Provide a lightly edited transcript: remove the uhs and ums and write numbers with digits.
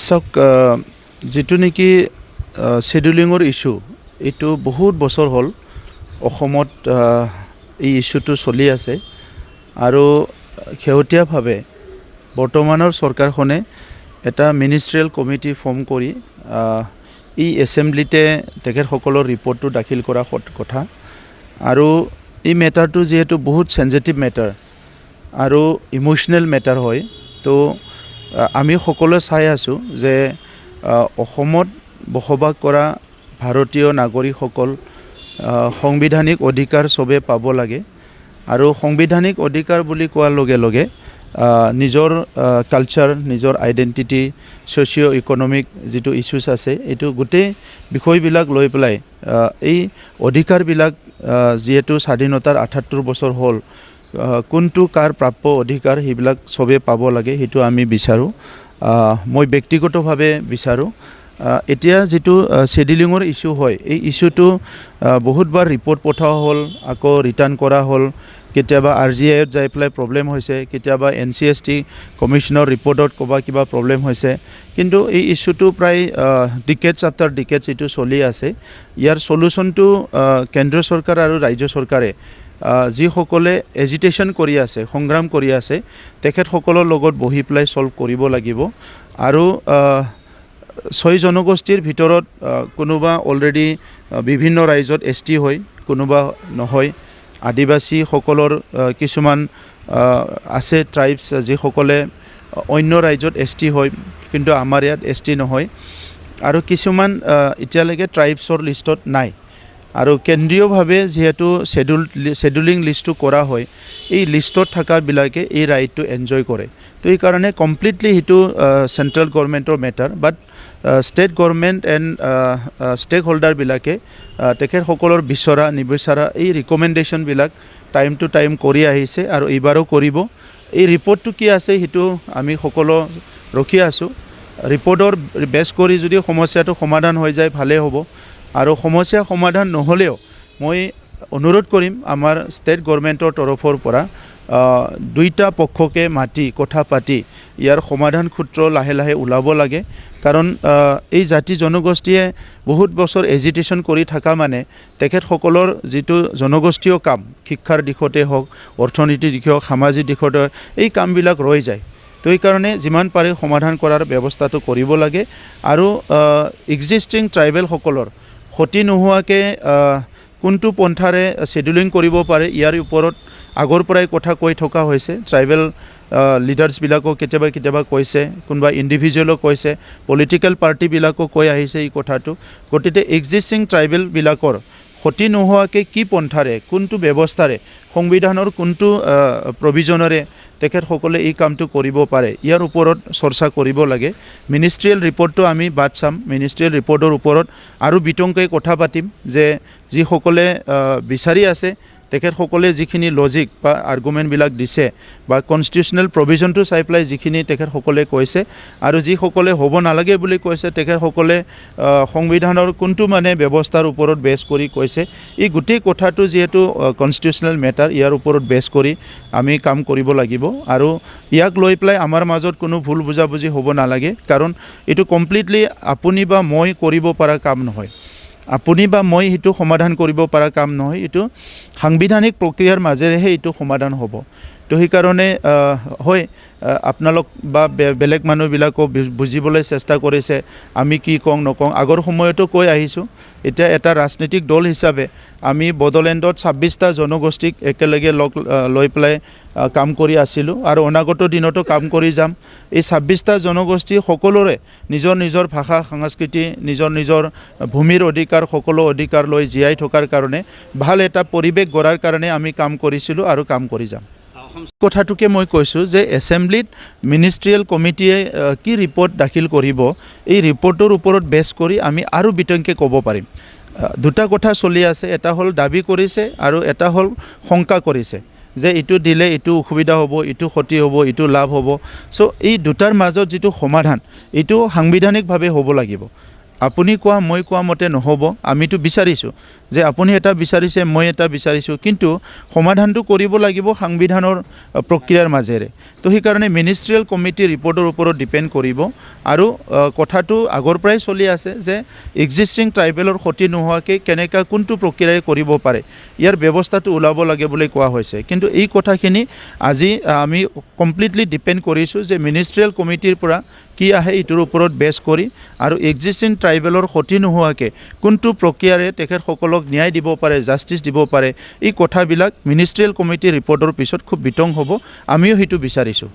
চাওক যিটো নেকি শেডিউলিঙৰ ইস্যু এইটো বহুত বছৰ হ'ল অসমত এই ইস্যুটো চলি আছে আৰু শেহতীয়াভাৱে বৰ্তমানৰ চৰকাৰখনে এটা মিনিষ্ট্ৰিয়েল কমিটি ফৰ্ম কৰি এই এছেম্বলিতে তেখেতসকলৰ ৰিপৰ্টটো দাখিল কৰা কথা আৰু এই মেটাৰটো যিহেতু বহুত সেনজিটিভ মেটাৰ আৰু ইমোশনেল মেটাৰ হয় তো আমি সকলোৱে চাই আছোঁ যে অসমত বসবাস কৰা ভাৰতীয় নাগৰিকসকল সাংবিধানিক অধিকাৰ চবে পাব লাগে আৰু সাংবিধানিক অধিকাৰ বুলি কোৱাৰ লগে লগে নিজৰ কালচাৰ নিজৰ আইডেণ্টিটি ছ'চিঅ' ইকনমিক যিটো ইছ্যুছ আছে এইটো গোটেই বিষয়বিলাক লৈ পেলাই এই অধিকাৰবিলাক যিহেতু স্বাধীনতাৰ ৭৮ বছৰ হ'ল কোনটো কাৰ প্ৰাপ্য অধিকাৰ সেইবিলাক চবে পাব লাগে সেইটো আমি বিচাৰোঁ মই ব্যক্তিগতভাৱে বিচাৰোঁ এতিয়া যিটো শেডিউলিঙৰ ইস্যু হয় এই ইস্যুটো বহুতবাৰ ৰিপৰ্ট পঠোৱা হ'ল আকৌ ৰিটাৰ্ণ কৰা হ'ল কেতিয়াবা RGIত যাই পেলাই প্ৰব্লেম হৈছে কেতিয়াবা NCST কমিশ্যনৰ ৰিপৰ্টত কিবা প্ৰব্লেম হৈছে কিন্তু এই ইস্যুটো প্ৰায় ডিকেডছ আফটাৰ ডিকেডছ এইটো চলি আছে ইয়াৰ সলিউশ্যনটো কেন্দ্ৰীয় চৰকাৰ আৰু ৰাজ্য চৰকাৰে যিসকলে এজিটেশ্যন কৰি আছে সংগ্ৰাম কৰি আছে তেখেতসকলৰ লগত বহি পেলাই সলভ কৰিব লাগিব আৰু 6 জনগোষ্ঠীৰ ভিতৰত কোনোবা অলৰেডি বিভিন্ন ৰাজ্যত ST হয় কোনোবা নহয় আদিবাসীসকলৰ কিছুমান আছে ট্ৰাইবছ যিসকলে অন্য ৰাজ্যত ST হয় কিন্তু আমাৰ ইয়াত ST নহয় আৰু কিছুমান এতিয়ালৈকে ট্ৰাইবছৰ লিষ্টত নাই আৰু কেন্দ্ৰীয়ভাৱে যিহেতু শেডিউলিং লিষ্টটো কৰা হয় এই লিষ্টত থকাবিলাকে এই ৰাইটটো এনজয় কৰে তো এই কাৰণে কমপ্লিটলি সেইটো চেণ্ট্ৰেল গভৰ্ণমেণ্টৰ matter but state government and stake হোল্ডাৰবিলাকে তেখেতসকলৰ বিচৰা নিবিচৰা এই ৰিকমেণ্ডেশ্যনবিলাক টাইম টু টাইম কৰি আহিছে আৰু এইবাৰো কৰিব এই ৰিপৰ্টটো কি আছে সেইটো আমি সকলো ৰখি আছোঁ ৰিপৰ্টৰ বেছ কৰি যদি সমস্যাটো সমাধান হৈ যায় ভালেই হ'ব আৰু সমস্যা সমাধান নহ'লেও মই অনুৰোধ কৰিম আমাৰ ষ্টেট গভৰ্ণমেণ্টৰ তৰফৰ পৰা দুইটা পক্ষকে মাতি কথা পাতি ইয়াৰ সমাধান সূত্ৰ লাহে লাহে ওলাব লাগে কাৰণ এই জাতি জনগোষ্ঠীয়ে বহুত বছৰ এজিটেশ্যন কৰি থকা মানে তেখেতসকলৰ যিটো জনগোষ্ঠীয় কাম শিক্ষাৰ দিশতে হওক অৰ্থনীতিৰ দিশে হওক সামাজিক দিশতে এই কামবিলাক ৰৈ যায় তো এই কাৰণে যিমান পাৰে সমাধান কৰাৰ ব্যৱস্থাটো কৰিব লাগে আৰু এক্সিষ্টিং ট্ৰাইবেলসকলৰ ক্ষতি নোহোৱাকৈ কোনটো পন্থাৰে শেডিউলিং কৰিব পাৰে ইয়াৰ ওপৰত আগৰ পৰাই কথা কৈ থকা হৈছে ট্ৰাইবেল লিডাৰ্ছবিলাকক কেতিয়াবা কৈছে কোনোবা ইণ্ডিভিজুৱেলক কৈছে পলিটিকেল পাৰ্টিবিলাকক কৈ আহিছে এই কথাটো গতিকে এক্সিষ্টিং ট্ৰাইবেলবিলাকৰ ক্ষতি নোহোৱাকৈ কি পন্থাৰে কোনটো ব্যৱস্থাৰে সংবিধানৰ কোনটো প্ৰভিজনেৰে তেখেতসকলে এই কামটো কৰিব পাৰে ইয়াৰ ওপৰত চৰ্চা কৰিব লাগে মিনিষ্ট্ৰিয়েল ৰিপৰ্টটো আমি বাদ চাম মিনিষ্ট্ৰিয়েল ৰিপৰ্টৰ ওপৰত আৰু বিতংকৈ কথা পাতিম যে যিসকলে বিচাৰি আছে তেখেতসকলে যিখিনি লজিক বা আৰ্গুমেণ্টবিলাক দিছে বা কনষ্টিটিউচনেল প্ৰভিজনটো চাই পেলাই যিখিনি তেখেতসকলে কৈছে আৰু যিসকলে হ'ব নালাগে বুলি কৈছে তেখেতসকলে সংবিধানৰ কোনটো মানে ব্যৱস্থাৰ ওপৰত বেছ কৰি কৈছে এই গোটেই কথাটো যিহেতু কনষ্টিটিউচনেল মেটাৰ ইয়াৰ ওপৰত বেছ কৰি আমি কাম কৰিব লাগিব আৰু ইয়াক লৈ পেলাই আমাৰ মাজত কোনো ভুল বুজাবুজি হ'ব নালাগে কাৰণ এইটো কমপ্লিটলি আপুনি বা মই কৰিব পৰা কাম নহয় আপুনি বা মই সেইটো সমাধান কৰিব পৰা কাম নহয় এইটো সাংবিধানিক প্ৰক্ৰিয়াৰ মাজেৰেহে এইটো সমাধান হ'ব তো সেইকাৰণে হয় আপোনালোক বা বেলেগ মানুহবিলাকো বুজিবলৈ চেষ্টা কৰিছে আমি কি কওঁ নকওঁ আগৰ সময়তো কৈ আহিছোঁ এতিয়া এটা ৰাজনৈতিক দল হিচাপে আমি বড়োলেণ্ডত 26টা জনগোষ্ঠীক একেলগে লৈ পেলাই কাম কৰি আছিলোঁ আৰু অনাগত দিনতো কাম কৰি যাম এই 26টা জনগোষ্ঠী সকলোৰে নিজৰ নিজৰ ভাষা সংস্কৃতি নিজৰ ভূমিৰ অধিকাৰ সকলো অধিকাৰ লৈ জীয়াই থকাৰ কাৰণে ভাল এটা পৰিৱেশ গঢ়াৰ কাৰণে আমি কাম কৰিছিলোঁ আৰু কাম কৰি যাম কথাটোকে মই কৈছোঁ যে এছেম্বলিত মিনিষ্ট্ৰিয়েল কমিটিয়ে কি ৰিপৰ্ট দাখিল কৰিব এই ৰিপৰ্টৰ ওপৰত বেছ কৰি আমি আৰু বিতংকৈ ক'ব পাৰিম দুটা কথা চলি আছে এটা হ'ল দাবী কৰিছে আৰু এটা হ'ল শংকা কৰিছে যে এইটো দিলে এইটো অসুবিধা হ'ব এইটো ক্ষতি হ'ব এইটো লাভ হ'ব চ' এই দুটাৰ মাজত যিটো সমাধান এইটো সাংবিধানিকভাৱে হ'ব লাগিব আপুনি কোৱা মই কোৱা মতে নহ'ব আমিতো বিচাৰিছোঁ যে আপুনি এটা বিচাৰিছে মই এটা বিচাৰিছোঁ কিন্তু সমাধানটো কৰিব লাগিব সাংবিধানৰ প্ৰক্ৰিয়াৰ মাজেৰে তো সেইকাৰণে মিনিষ্ট্ৰিয়েল কমিটিৰ ৰিপৰ্টৰ ওপৰত ডিপেণ্ড কৰিব আৰু কথাটো আগৰ পৰাই চলি আছে যে এক্সিষ্টিং ট্ৰাইবেলৰ ক্ষতি নোহোৱাকৈ কেনেকৈ কোনটো প্ৰক্ৰিয়াৰে কৰিব পাৰে ইয়াৰ ব্যৱস্থাটো ওলাব লাগে বুলি কোৱা হৈছে কিন্তু এই কথাখিনি আজি আমি কমপ্লিটলি ডিপেণ্ড কৰিছোঁ যে মিনিষ্ট্ৰিয়েল কমিটিৰ পৰা কি আহে এইটোৰ ওপৰত বেছ কৰি আৰু এক্সিষ্টিং ট্ৰাইবেলৰ ক্ষতি নোহোৱাকৈ কোনটো প্ৰক্ৰিয়াৰে তেখেতসকলক ন্যায় দিব পাৰে জাষ্টিছ দিব পাৰে এই কথাবিলাক মিনিষ্ট্ৰিয়েল কমিটিৰ ৰিপৰ্টৰ পিছত খুব বিতং হ'ব আমিও সেইটো বিচাৰিছোঁ